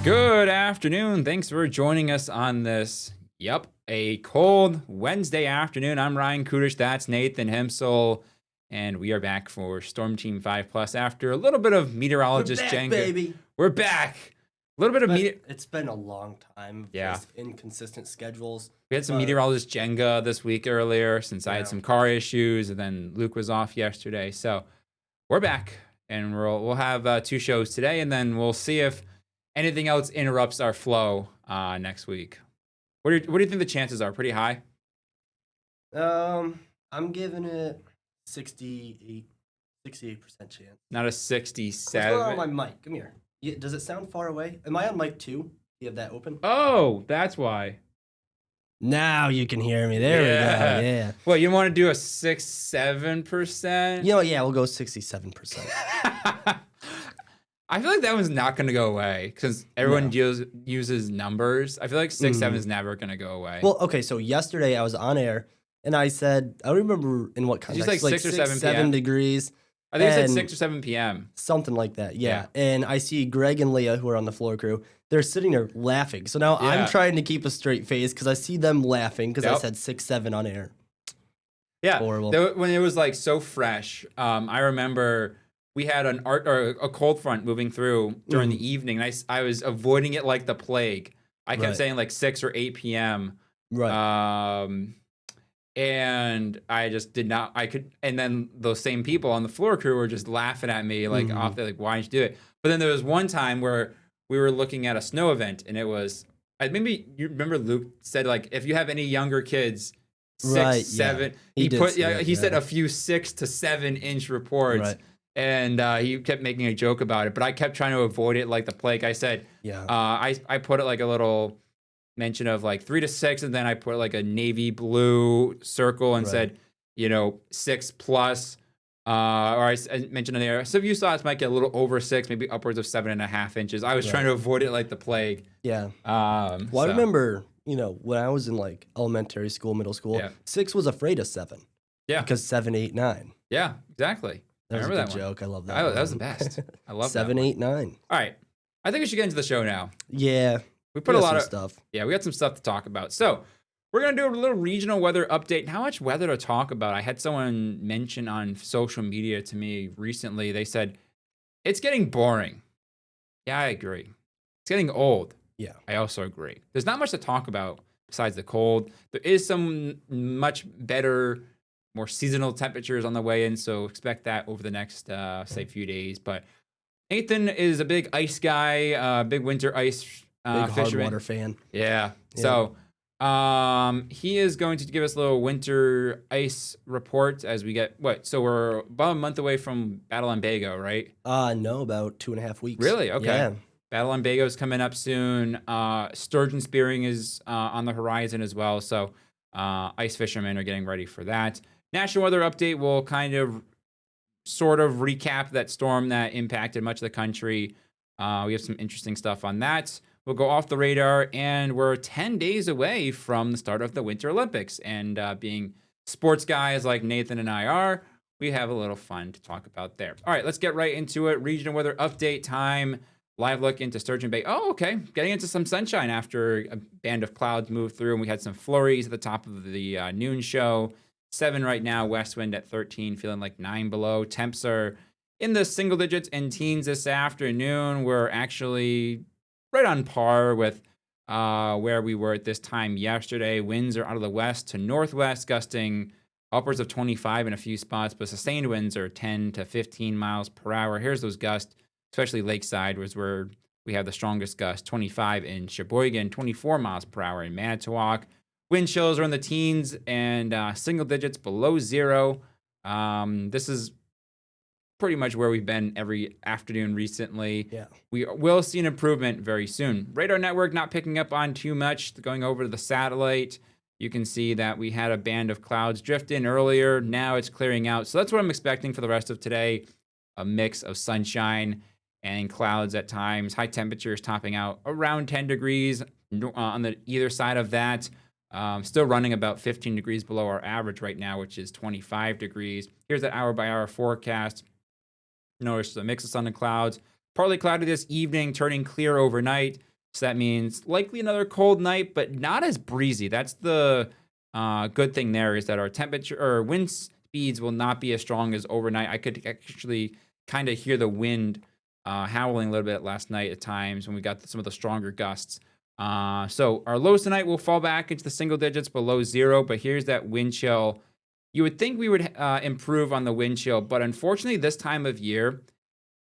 Good afternoon. Thanks for joining us on this, a cold Wednesday afternoon. I'm Ryan Kudish. That's Nathan Hemsel. And we are back for Storm Team 5 Plus after a little bit of meteorologist We're back, Jenga. baby. We're back. A little bit of It's been a long time. Yeah. With inconsistent schedules. We had some meteorologist Jenga this week earlier since I had some car issues, and then Luke was off yesterday. So we're back, and we'll have 2 shows today, and then we'll see if anything else interrupts our flow next week. What do you think the chances are? Pretty high? I'm giving it 68% chance. Not a What's 67. going on with my mic? Come here. Does it sound far away? Am I on mic 2? Do you have that open? Oh, that's why. Now you can hear me. There we go. Yeah. Well, you want to do a 6-7%? You know what? Yeah, we'll go 67%. I feel like that one's not going to go away because everyone uses numbers. I feel like 6-7 is never going to go away. Well, okay, so yesterday I was on air and I said, I don't remember in what context. Just like 6 or 7 degrees. I think it said 6 or 7 p.m. Something like that, yeah. And I see Greg and Leah, who are on the floor crew, they're sitting there laughing. So now I'm trying to keep a straight face because I see them laughing because I said 6-7 on air. Yeah, horrible. When it was like so fresh, I remember we had a cold front moving through during the evening. And I was avoiding it like the plague. I kept saying like 6 or 8 p.m. Right. And I just did not. And then those same people on the floor crew were just laughing at me like off there, like, why didn't you do it? But then there was one time where we were looking at a snow event, and it was maybe you remember Luke said like if you have any younger kids. 6, 7. Yeah. He said a few 6 to 7 inch reports. Right. And he kept making a joke about it, but I kept trying to avoid it like the plague. I said, I put it like a little mention of like 3 to 6, and then I put like a navy blue circle and said, 6 plus. Or I mentioned in there, some of you thoughts might get a little over 6, maybe upwards of 7.5 inches. I was trying to avoid it like the plague. Yeah. I remember, when I was in like elementary school, middle school, 6 was afraid of 7. Yeah. Because 7, 8, 9. Yeah, exactly. That was a good joke. I love that. That was the best. I love 7, 8, 9. All right. I think we should get into the show now. Yeah. We put a lot of stuff. Yeah, we got some stuff to talk about. So we're going to do a little regional weather update. How much weather to talk about? I had someone mention on social media to me recently. They said, it's getting boring. Yeah, I agree. It's getting old. Yeah. I also agree. There's not much to talk about besides the cold. There is some much better, more seasonal temperatures on the way in, so expect that over the next, few days. But Nathan is a big ice guy, big winter ice big fisherman. Hard water fan. Yeah. So he is going to give us a little winter ice report as we get So we're about a month away from Battle on Bago, right? No, about 2.5 weeks. Really? Okay. Yeah. Battle on Bago is coming up soon. Sturgeon spearing is on the horizon as well. So ice fishermen are getting ready for that. National weather update will sort of recap that storm that impacted much of the country. We have some interesting stuff on that. We'll go off the radar, and we're 10 days away from the start of the Winter Olympics. And being sports guys like Nathan and I are, we have a little fun to talk about there. All right, let's get right into it. Regional weather update time. Live look into Sturgeon Bay. Oh, okay. Getting into some sunshine after a band of clouds moved through, and we had some flurries at the top of the noon show. 7 right now, west wind at 13, feeling like 9 below. Temps are in the single digits and teens this afternoon. We're actually right on par with where we were at this time yesterday. Winds are out of the west to northwest, gusting upwards of 25 in a few spots, but sustained winds are 10 to 15 miles per hour. Here's those gusts, especially lakeside was where we have the strongest gust, 25 in Sheboygan, 24 miles per hour in Manitowoc. Wind chills are in the teens and single digits below 0. This is pretty much where we've been every afternoon recently. Yeah. We will see an improvement very soon. Radar network not picking up on too much. Going over to the satellite, you can see that we had a band of clouds drift in earlier. Now it's clearing out. So that's what I'm expecting for the rest of today. A mix of sunshine and clouds at times. High temperatures topping out around 10 degrees on the either side of that. Still running about 15 degrees below our average right now, which is 25 degrees. Here's that hour-by-hour forecast. Notice a mix of sun and clouds. Partly cloudy this evening, turning clear overnight. So that means likely another cold night, but not as breezy. That's the good thing there is that our temperature or wind speeds will not be as strong as overnight. I could actually kind of hear the wind howling a little bit last night at times when we got some of the stronger gusts. So our lows tonight will fall back into the single digits below 0, but here's that wind chill. You would think we would improve on the wind chill, but unfortunately this time of year,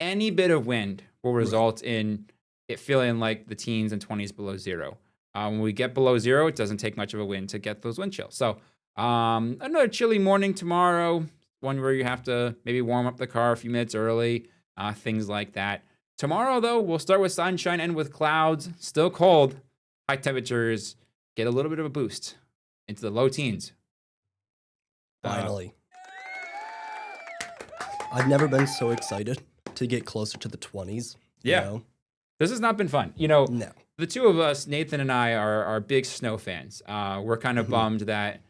any bit of wind will result in it feeling like the teens and 20s below 0. When we get below 0, it doesn't take much of a wind to get those wind chills. So another chilly morning tomorrow, one where you have to maybe warm up the car a few minutes early, things like that. Tomorrow, though, we'll start with sunshine and with clouds. Still cold. High temperatures get a little bit of a boost into the low teens. Finally. I've never been so excited to get closer to the 20s. Yeah. You know? This has not been fun. You know, No. The two of us, Nathan and I, are big snow fans. We're kind of bummed that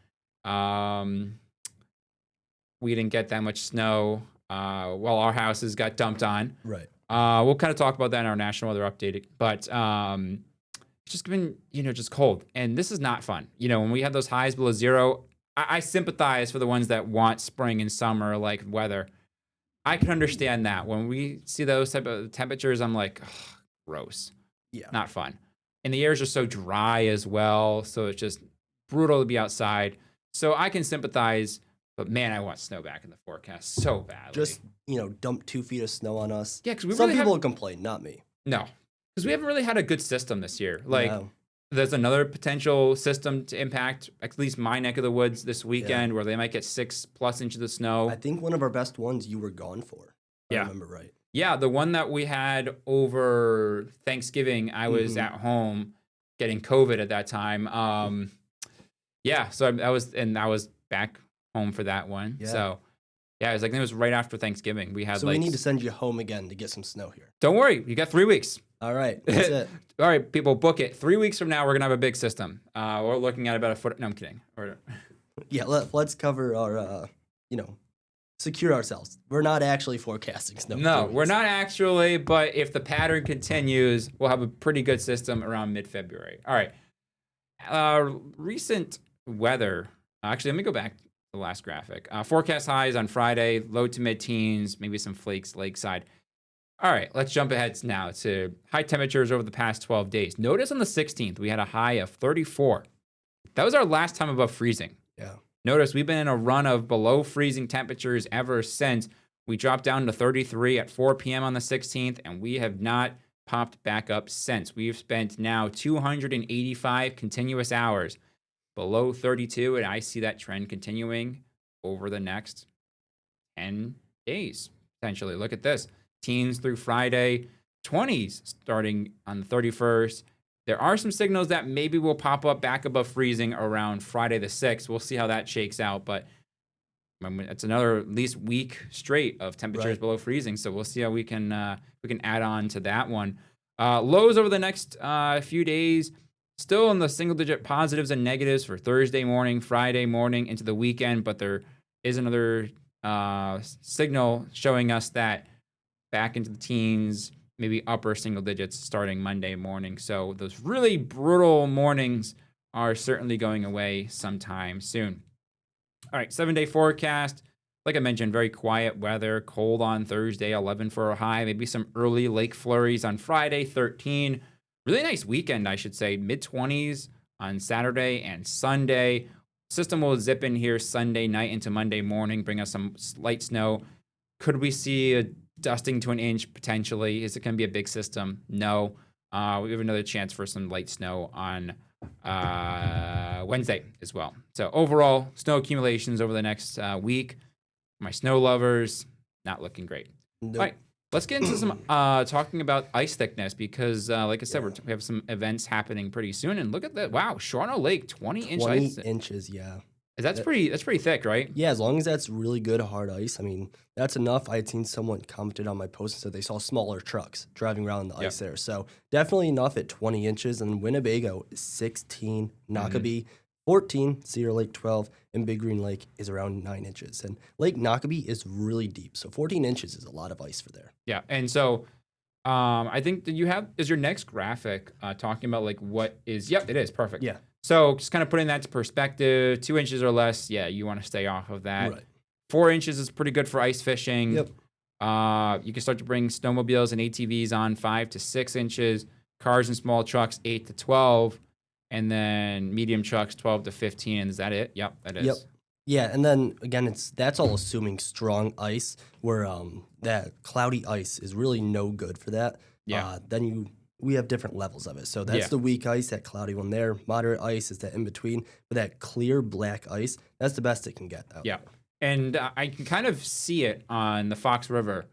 we didn't get that much snow while our houses got dumped on. Right. We'll kind of talk about that in our national weather update. But it's just been, just cold. And this is not fun. When we have those highs below 0, I sympathize for the ones that want spring and summer like weather. I can understand that. When we see those type of temperatures, I'm like, ugh, gross. Yeah. Not fun. And the air is just so dry as well. So it's just brutal to be outside. So I can sympathize, but man, I want snow back in the forecast so badly. Just, dump 2 feet of snow on us. Yeah, because some people complain, not me. No, because we haven't really had a good system this year. Like, No. There's another potential system to impact at least my neck of the woods this weekend where they might get 6+ inches of snow. I think one of our best ones you were gone for. If I remember right. Yeah, the one that we had over Thanksgiving, I was at home getting COVID at that time. So I was back home for that one. Yeah. So yeah, it was right after Thanksgiving. We had we need to send you home again to get some snow here. Don't worry, you got 3 weeks. All right, that's it. All right, people, book it. 3 weeks from now, we're gonna have a big system. We're looking at about a foot. No, I'm kidding. Yeah, let's cover our, secure ourselves. We're not actually forecasting snow. No, we're not actually, but if the pattern continues, we'll have a pretty good system around mid-February. All right. Recent weather. Actually, let me go back to the last graphic. Forecast highs on Friday, low to mid-teens, maybe some flakes lakeside. All right, let's jump ahead now to high temperatures over the past 12 days. Notice on the 16th, we had a high of 34. That was our last time above freezing. Yeah. Notice we've been in a run of below freezing temperatures ever since. We dropped down to 33 at 4 p.m. on the 16th, and we have not popped back up since. We've spent now 285 continuous hours below 32, and I see that trend continuing over the next 10 days, potentially. Look at this. Teens through Friday, 20s starting on the 31st. There are some signals that maybe will pop up back above freezing around Friday the 6th. We'll see how that shakes out, but it's another at least week straight of temperatures below freezing. So we'll see how we can add on to that one. Lows over the next few days, still in the single-digit positives and negatives for Thursday morning, Friday morning into the weekend, but there is another signal showing us that back into the teens, maybe upper single digits starting Monday morning. So those really brutal mornings are certainly going away sometime soon. All right, 7-day forecast. Like I mentioned, very quiet weather, cold on Thursday, 11 for a high, maybe some early lake flurries on Friday, 13. Really nice weekend, I should say, mid-20s on Saturday and Sunday. System will zip in here Sunday night into Monday morning, bring us some light snow. Could we see a dusting to an inch potentially? Is it going to be a big system? No. We have another chance for some light snow on Wednesday as well. So overall, snow accumulations over the next week. My snow lovers, not looking great. Nope. All right, let's get into some talking about ice thickness because, like I said, we have some events happening pretty soon. And look at that! Wow, Shawano Lake, 20-inch ice. 20 inches, yeah. That's pretty thick, right? Yeah, as long as that's really good hard ice. I mean, that's enough. I had seen someone commented on my post and said they saw smaller trucks driving around the ice there. So definitely enough at 20 inches. And Winnebago is 16, Nockabee 14, Cedar Lake 12, and Big Green Lake is around 9 inches. And Lake Nockabee is really deep. So 14 inches is a lot of ice for there. Yeah, and so I think that is your next graphic talking about like what is, yep, it is perfect. Yeah. So just kind of putting that to perspective, 2 inches or less, yeah, you want to stay off of that. Right. 4 inches is pretty good for ice fishing. Yep. You can start to bring snowmobiles and ATVs on 5 to 6 inches, cars and small trucks 8 to 12, and then medium trucks 12 to 15. And is that it? Yep, that is. Yep. Yeah, and then again, that's all assuming strong ice, where that cloudy ice is really no good for that. Yeah. We have different levels of it. So that's the weak ice, that cloudy one there. Moderate ice is that in between, but that clear black ice, that's the best it can get. Yeah, and I can kind of see it on the Fox River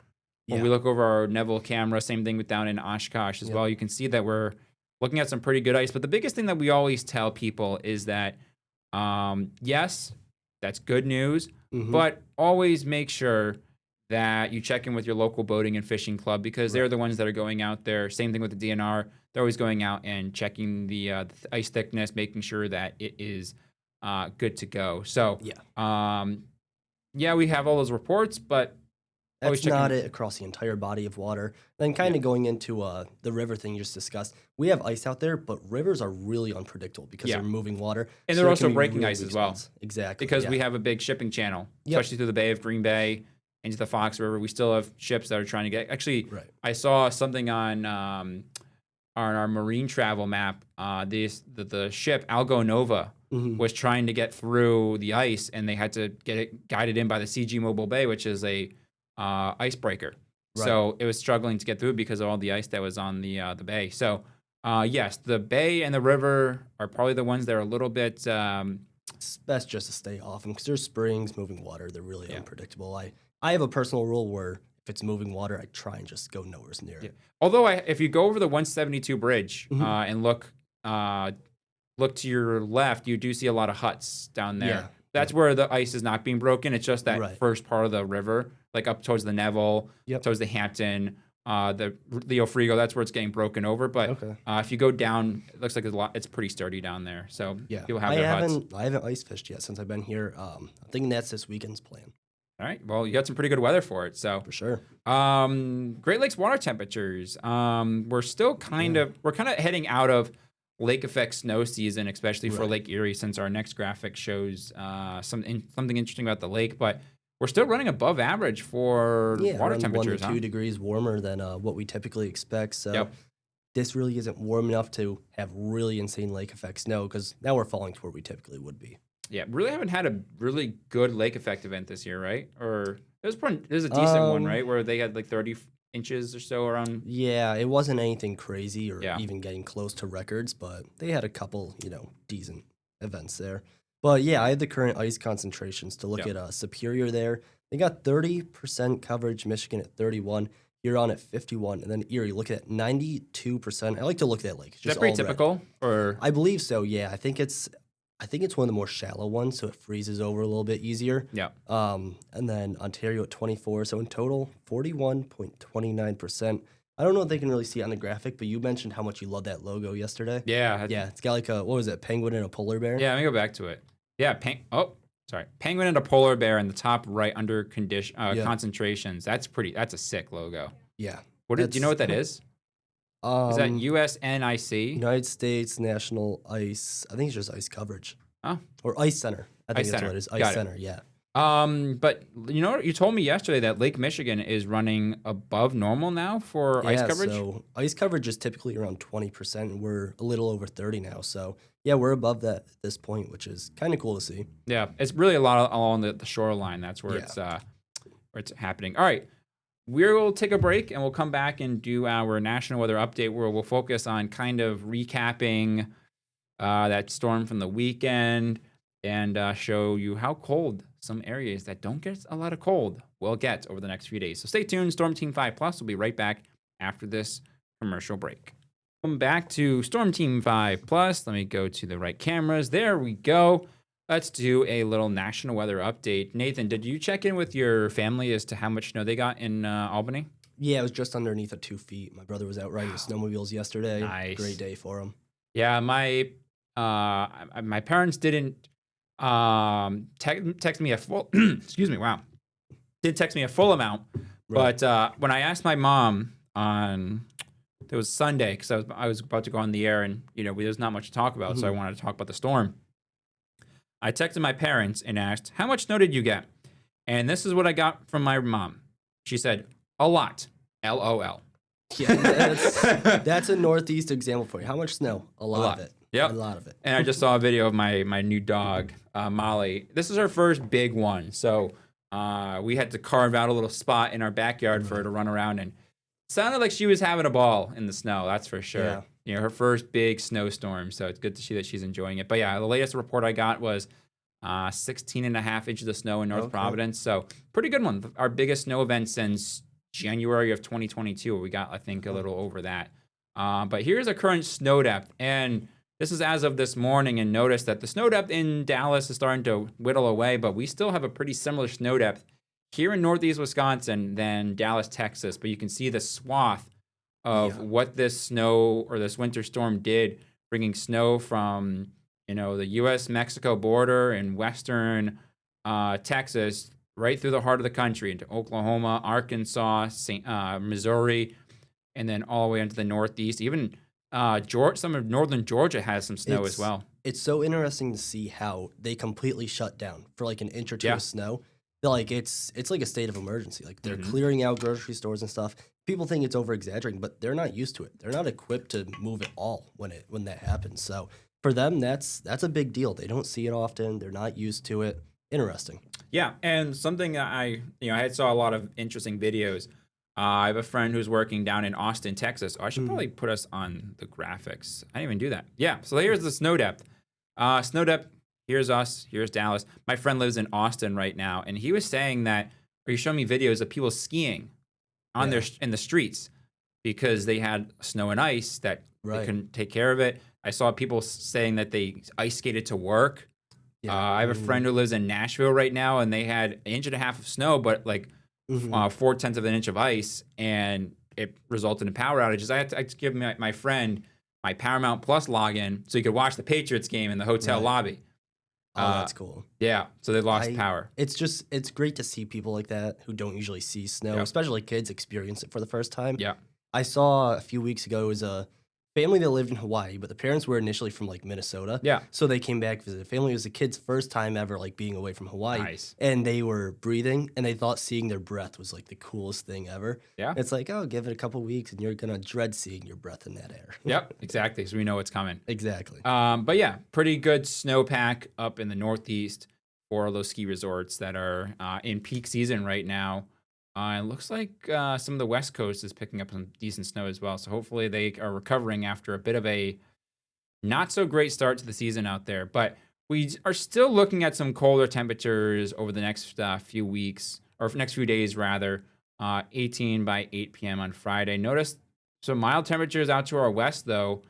when Yeah. we look over our Neville camera. Same thing with down in Oshkosh as well. You can see that we're looking at some pretty good ice. But the biggest thing that we always tell people is that, yes, that's good news, but always make sure that you check in with your local boating and fishing club, because they're the ones that are going out there. Same thing with the DNR. They're always going out and checking the ice thickness, making sure that it is good to go. So, we have all those reports, but that's not it across the entire body of water. Then kind of going into the river thing you just discussed, we have ice out there, but rivers are really unpredictable because they're moving water. And so they're there also can be breaking really ice weak as well. spots. Exactly. Because we have a big shipping channel, Yep. especially through the Bay of Green Bay into the Fox River. We still have ships that are trying to get. Actually, Right. I saw something on our marine travel map. The ship Algo Nova was trying to get through the ice, and they had to get it guided in by the CG Mobile Bay, which is a icebreaker. Right. So it was struggling to get through because of all the ice that was on the bay. So yes, the bay and the river are probably the ones that are a little bit. It's best just to stay off them because there's springs, moving water. They're really unpredictable. I have a personal rule where if it's moving water, I try and just go nowhere near it. Although if you go over the 172 bridge and look to your left, you do see a lot of huts down there. Yeah. That's where the ice is not being broken. It's just that first part of the river, like up towards the Neville, towards the Hampton, the Leo Frigo. That's where it's getting broken over. But if you go down, it looks like it's pretty sturdy down there. So people have their huts. I haven't ice fished yet since I've been here. I'm thinking that's this weekend's plan. All right. Well, you got some pretty good weather for it. So for sure. Great Lakes water temperatures. We're still kind of heading out of lake effect snow season, especially for Lake Erie, since our next graphic shows something interesting about the lake. But we're still running above average for water temperatures. 1 to 2 degrees warmer than what we typically expect. So this really isn't warm enough to have really insane lake effect snow, because now we're falling to where we typically would be. Yeah, really haven't had a really good lake effect event this year, right? Or there's a decent one, right, where they had like 30 inches or so around. Yeah, it wasn't anything crazy or even getting close to records, but they had a couple, decent events there. But yeah, I had the current ice concentrations to look at Superior there. They got 30% coverage, Michigan at 31, Huron at 51, and then Erie, look at 92%. I like to look at that lake. Is that pretty typical? Or I believe so, yeah. I think it's one of the more shallow ones, so it freezes over a little bit easier. Yeah. And then Ontario at 24. So in total, 41.29%. I don't know if they can really see it on the graphic, but you mentioned how much you love that logo yesterday. Yeah. Yeah, it's got like a, what was it, penguin and a polar bear? Yeah, let me go back to it. Yeah, penguin and a polar bear in the top right under concentrations. That's a sick logo. Yeah. Do you know what that is? Is that USNIC? United States National Ice. I think it's just ice coverage. Oh. Or Ice Center. I think Ice that's Center. what it is. Got Ice it. Center, yeah. But you told me yesterday that Lake Michigan is running above normal now for ice coverage? So ice coverage is typically around 20%, and we're a little over 30 now. So yeah, we're above that at this point, which is kind of cool to see. Yeah, it's really a lot along the shoreline. That's where it's happening. All right. We'll take a break, and we'll come back and do our national weather update, where we'll focus on kind of recapping that storm from the weekend and show you how cold some areas that don't get a lot of cold will get over the next few days. So stay tuned. Storm Team 5 Plus will be right back after this commercial break. Welcome back to Storm Team 5 Plus. Let me go to the right cameras. There we go. Let's do a little national weather update. Nathan, did you check in with your family as to how much snow they got in Albany? Yeah, it was just underneath of 2 feet. My brother was out riding the snowmobiles yesterday. Nice. Great day for him. Yeah, my parents didn't text me a full excuse me, wow. Did text me a full amount. Right. But when I asked my mom on it was Sunday because I was about to go on the air and there's not much to talk about, so I wanted to talk about the storm. I texted my parents and asked, "How much snow did you get?" And this is what I got from my mom. She said, "A lot." LOL. Yeah, that's a Northeast example for you. How much snow? A lot of it. Yep. A lot of it. And I just saw a video of my new dog, Molly. This is her first big one. So we had to carve out a little spot in our backyard for her to run around, and it sounded like she was having a ball in the snow. That's for sure. Yeah. Her first big snowstorm. So it's good to see that she's enjoying it. But yeah, the latest report I got was 16 and a half inches of snow in North Providence. So pretty good one. Our biggest snow event since January of 2022, where we got, I think, a little over that. But here's a current snow depth. And this is as of this morning, and notice that the snow depth in Dallas is starting to whittle away, but we still have a pretty similar snow depth here in Northeast Wisconsin than Dallas, Texas. But you can see the swath of what this snow or this winter storm did, bringing snow from, the U.S.-Mexico border and western Texas right through the heart of the country into Oklahoma, Arkansas, Missouri, and then all the way into the Northeast. Even some of northern Georgia has some snow as well. It's so interesting to see how they completely shut down for like an inch or two of snow. Like it's like a state of emergency. Like they're clearing out grocery stores and stuff. People think it's over exaggerating, but they're not used to it. They're not equipped to move at all when that happens. So for them, that's a big deal. They don't see it often. They're not used to it. Interesting. Yeah, and something that I saw a lot of interesting videos. I have a friend who's working down in Austin, Texas. Oh, I should probably put us on the graphics. I didn't even do that. Yeah, so here's the snow depth. Snow depth, here's us, here's Dallas. My friend lives in Austin right now, and he was saying that, or he showed me videos of people skiing on in the streets because they had snow and ice that they couldn't take care of it. I saw people saying that they ice skated to work. I have a friend who lives in Nashville right now, and they had an inch and a half of snow, but like 4/10 of an inch of ice, and it resulted in power outages. I had to give my friend my Paramount Plus login so he could watch the Patriots game in the hotel lobby. Oh, that's cool. Yeah, so they lost power. It's great to see people like that who don't usually see snow, especially kids experience it for the first time. Yeah. I saw a few weeks ago, it was a family that lived in Hawaii, but the parents were initially from like Minnesota. Yeah. So they came back, visited family. It was the kid's first time ever like being away from Hawaii. Nice. And they were breathing, and they thought seeing their breath was like the coolest thing ever. Yeah. It's like, oh, give it a couple weeks and you're gonna dread seeing your breath in that air. Yep, exactly. So we know it's coming. Exactly. But yeah, pretty good snowpack up in the Northeast for those ski resorts that are in peak season right now. It looks like some of the West Coast is picking up some decent snow as well. So hopefully they are recovering after a bit of a not so great start to the season out there. But we are still looking at some colder temperatures over the next few weeks, or next few days rather. 18 by 8 p.m. on Friday. Notice some mild temperatures out to our west though,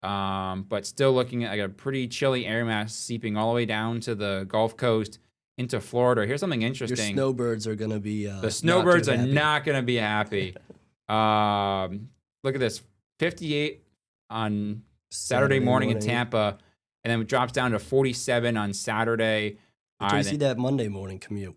but still looking at like a pretty chilly air mass seeping all the way down to the Gulf Coast into Florida. Here's something interesting. Your snowbirds are going to be the snowbirds are not going to be happy. Look at this. 58 on Saturday morning in Tampa, and then it drops down to 47 on Saturday. Did you see that Monday morning commute?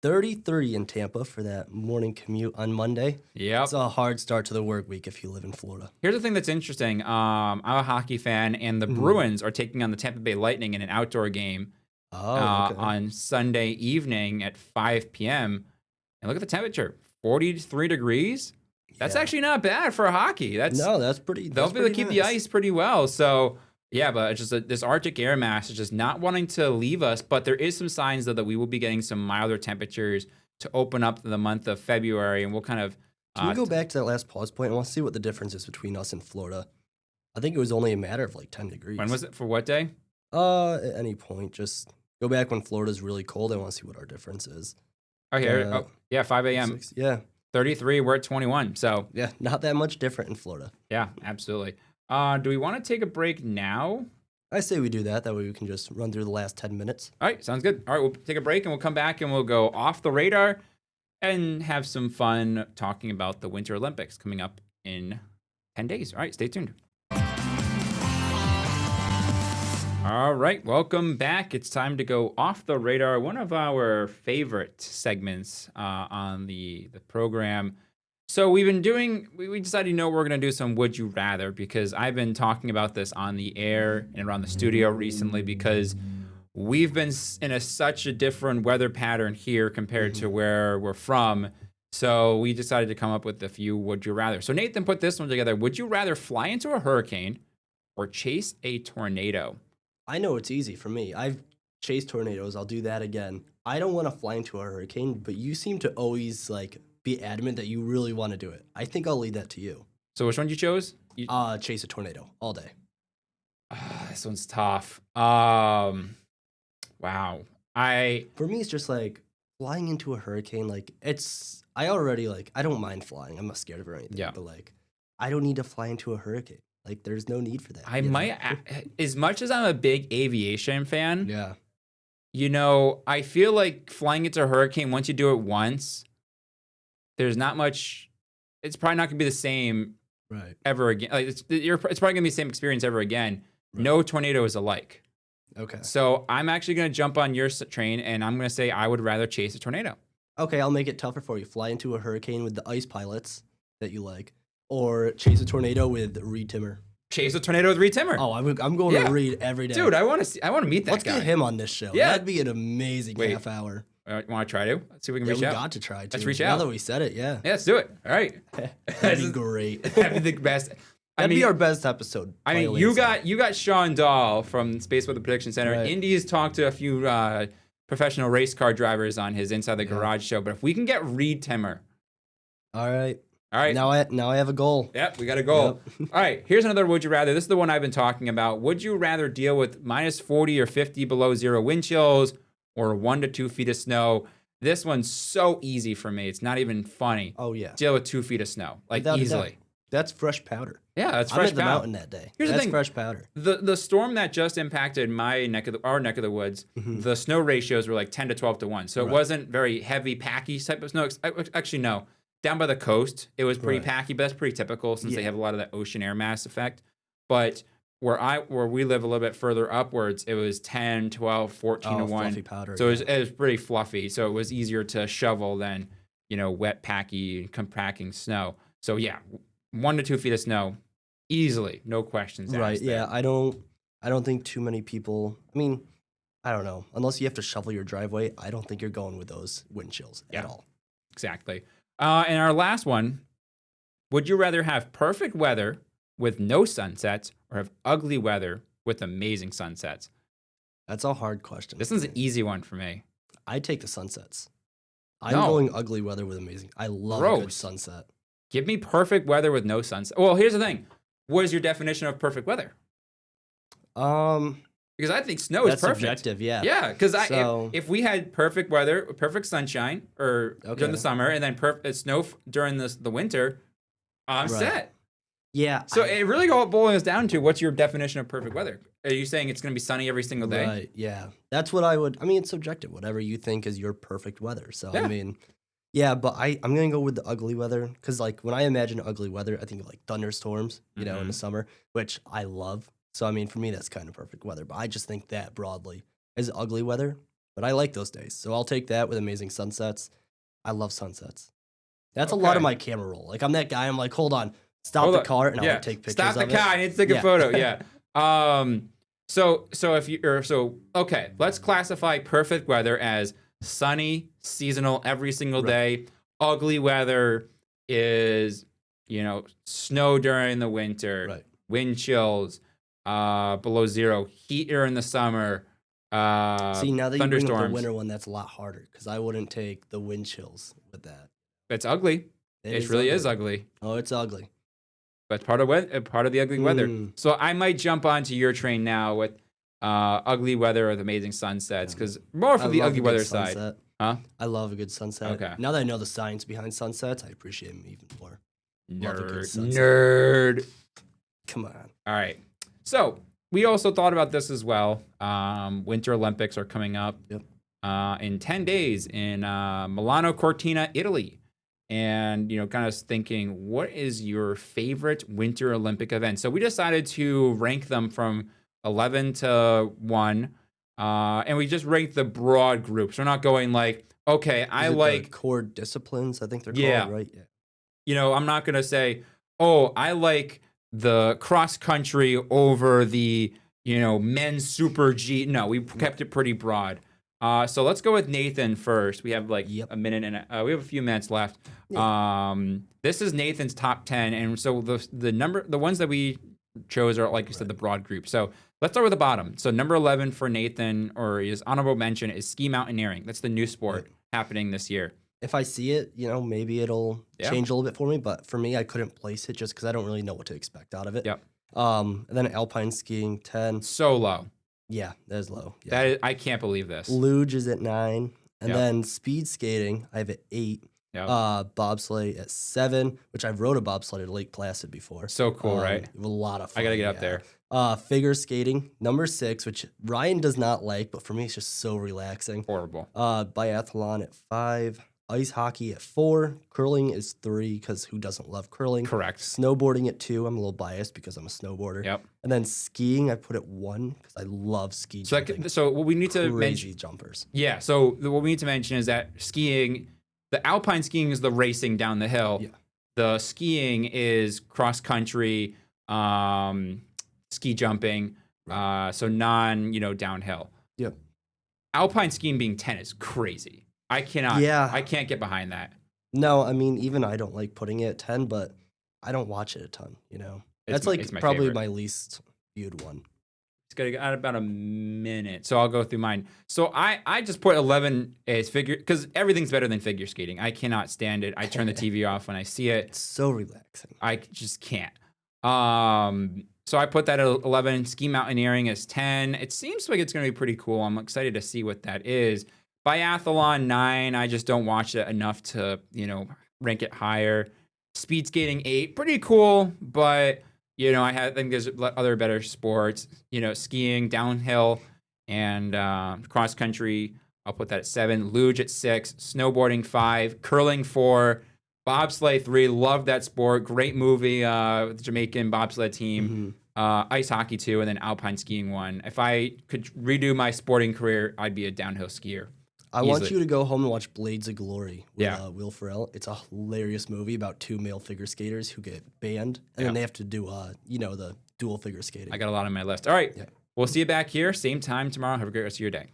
33 in Tampa for that morning commute on Monday. Yep. It's a hard start to the work week if you live in Florida. Here's the thing that's interesting. I'm a hockey fan, and the Bruins are taking on the Tampa Bay Lightning in an outdoor game. On Sunday evening at 5 p.m. And look at the temperature, 43 degrees. That's actually not bad for hockey. That's pretty. They'll be able to keep the ice pretty well. So yeah, but it's just this Arctic air mass is just not wanting to leave us. But there is some signs though that we will be getting some milder temperatures to open up the month of February, and we'll kind of. Can we go back to that last pause point? I want to see what the difference is between us and Florida. I think it was only a matter of like 10 degrees. When was it? For what day? At any point, just. Go back when Florida's really cold. I want to see what our difference is. Oh, here. 5 a.m. 6, yeah. 33, we're at 21. So yeah, not that much different in Florida. Yeah, absolutely. Do we want to take a break now? I say we do that. That way we can just run through the last 10 minutes. All right, sounds good. All right, we'll take a break and we'll come back and we'll go off the radar and have some fun talking about the Winter Olympics coming up in 10 days. All right, stay tuned. All right, welcome back. It's time to go off the radar. One of our favorite segments on the program. So we've been doing. We decided, we're gonna do some would you rather because I've been talking about this on the air and around the studio recently because we've been in such a different weather pattern here compared to where we're from. So we decided to come up with a few would you rather. So Nathan put this one together. Would you rather fly into a hurricane or chase a tornado? I know it's easy for me. I've chased tornadoes. I'll do that again. I don't want to fly into a hurricane, but you seem to always like be adamant that you really want to do it. I think I'll leave that to you. So which one you chose? Chase a tornado all day. This one's tough. Wow. For me, it's just like flying into a hurricane. Like I already I don't mind flying. I'm not scared of it or anything. Yeah. But like, I don't need to fly into a hurricane. Like, there's no need for that. I might, as much as I'm a big aviation fan, Yeah. I feel like flying into a hurricane, once you do it once, there's not much, it's probably not going to be the same Right. ever again. Like, it's probably going to be the same experience ever again. Right. No tornado is alike. Okay. So I'm actually going to jump on your train and I'm going to say I would rather chase a tornado. Okay, I'll make it tougher for you. Fly into a hurricane with the ice pilots that you like, or chase a tornado with Reed Timmer. Chase a tornado with Reed Timmer. Oh, I'm going to Reed every day. Dude, I want to meet that Let's guy. get him on this show. Yeah. That'd be an amazing half hour. Want to try to? Let's see if we can reach we out. got to try to. Let's reach Now out. that we said it, yeah. Yeah, let's do it. All right. That'd be great. That'd be the best. That'd be our best episode. I mean, you got Sean Dahl from Space Weather Prediction Center. Right. Indy's talked to a few professional race car drivers on his Inside the Garage show. But if we can get Reed Timmer. All right. All right. Now I have a goal. Yep, we got a goal. Yep. All right, here's another would you rather. This is the one I've been talking about. Would you rather deal with minus 40 or 50 below zero wind chills or 1 to 2 feet of snow? This one's so easy for me. It's not even funny. Oh, yeah. Deal with 2 feet of snow, like Without a easily. doubt. That's fresh powder. Yeah, that's I'm fresh at the powder. mountain that day. Here's the That's thing. fresh powder. The storm that just impacted our neck of the woods, the snow ratios were like 10 to 12 to 1. So it wasn't very heavy, packy type of snow. Actually, no. Down by the coast, it was pretty packy, but that's pretty typical since they have a lot of that ocean air mass effect. But where we live a little bit further upwards, it was 10, 12, 14 to 1. Fluffy powder. So it was pretty fluffy. So it was easier to shovel than, wet, packy, compacting snow. So yeah, 1 to 2 feet of snow, easily, no questions asked. Right. there. Yeah. I don't think too many people. I mean, I don't know. Unless you have to shovel your driveway, I don't think you're going with those wind chills at all. Exactly. And our last one, would you rather have perfect weather with no sunsets or have ugly weather with amazing sunsets? That's a hard question. This one's an easy one for me. I take the sunsets. I'm No. going ugly weather with amazing. I love a good Gross. sunset. Give me perfect weather with no sunset. Well, here's the thing. What is your definition of perfect weather? Because I think snow is That's perfect. subjective, yeah. Yeah, because So- if we had perfect weather, perfect sunshine, or during the summer, and then snow during the winter, I'm Right. set. Yeah. So it really all boils down to what's your definition of perfect weather? Are you saying it's going to be sunny every single day? Right. Yeah. That's what I would. I mean, it's subjective. Whatever you think is your perfect weather. So Yeah. I mean, yeah. But I'm gonna go with the ugly weather because like when I imagine ugly weather, I think of like thunderstorms. In the summer, which I love. So I mean, for me, that's kind of perfect weather. But I just think that broadly is ugly weather. But I like those days, so I'll take that with amazing sunsets. I love sunsets. That's a lot Okay. of my camera roll. Like I'm that guy. I'm like, hold on, stop Hold the up. car, and Yeah. I'll take pictures. Stop the of car. I it. need to take a Yeah. photo. Yeah. Okay, let's classify perfect weather as sunny, seasonal, every single day. Ugly weather is, snow during the winter, Right. wind chills, below zero, heat during the summer. See, now that you bring up the thunderstorms. winter one, that's a lot harder because I wouldn't take the wind chills with that. It's ugly. It really is ugly. Oh, it's ugly. But part of the ugly weather. Mm. So I might jump onto your train now with ugly weather with amazing sunsets because more from the love ugly a good weather sunset. side. Huh? I love a good sunset. Okay. Now that I know the science behind sunsets, I appreciate them even more. Love a good sunset. Nerd. Come on. All right. So we also thought about this as well. Winter Olympics are coming up in 10 days in Milano Cortina, Italy. And, kind of thinking, what is your favorite Winter Olympic event? So we decided to rank them from 11 to 1. And we just ranked the broad groups. We're not going like, okay, I Is it like the core disciplines. I think they're Yeah. called, right? Yeah. I'm not gonna say, oh, I like the cross country over the men's super G. No, we kept it pretty broad. So let's go with Nathan first. We have like Yep. a minute and we have a few minutes left. Yeah. This is Nathan's top 10, and so the ones that we chose are, like you said, the broad group. So let's start with the bottom. So number 11 for Nathan, or his honorable mention, is ski mountaineering. That's the new sport happening this year. If I see it, maybe it'll change a little bit for me. But for me, I couldn't place it just because I don't really know what to expect out of it. Yep. And then alpine skiing, 10. So low. Yeah, that is low. Yeah. That is, I can't believe this. Luge is at 9. And Yep. then speed skating, I have at 8. Yep. Bobsleigh at 7, which I've rode a bobsled at Lake Placid before. So cool, right? A lot of fun. I gotta get up there. Figure skating, number 6, which Ryan does not like, but for me, it's just so relaxing. Horrible. Biathlon at 5. Ice hockey at 4. Curling is 3, because who doesn't love curling? Correct. Snowboarding at 2. I'm a little biased because I'm a snowboarder. Yep. And then skiing, I put at 1 because I love ski jumping. So what we need to mention. Crazy jumpers. Yeah. So what we need to mention is that skiing, the alpine skiing is the racing down the hill. Yeah. The skiing is cross country, ski jumping. So downhill. Yep. Alpine skiing being 10 is crazy. I cannot. Yeah. I can't get behind that. No, I mean, even I don't like putting it at 10, but I don't watch it a ton, That's it's my probably favorite. my least viewed one. It's gonna get about a minute, so I'll go through mine. So I just put 11 as figure, because everything's better than figure skating. I cannot stand it. I turn the TV off when I see it. It's so relaxing. I just can't. So I put that at 11. Ski mountaineering is 10. It seems like it's gonna be pretty cool. I'm excited to see what that is. Biathlon 9. I just don't watch it enough to rank it higher. Speed skating 8. Pretty cool, but I think there's other better sports. Skiing, downhill, and cross country. I'll put that at 7. Luge at 6. Snowboarding 5. Curling 4. Bobsleigh 3. Love that sport. Great movie. The Jamaican bobsled team. Ice hockey 2, and then alpine skiing 1. If I could redo my sporting career, I'd be a downhill skier. I want you to go home and watch Blades of Glory with Will Ferrell. It's a hilarious movie about 2 male figure skaters who get banned, and then they have to do, the dual figure skating. I got a lot on my list. All right. We'll see you back here, same time tomorrow. Have a great rest of your day.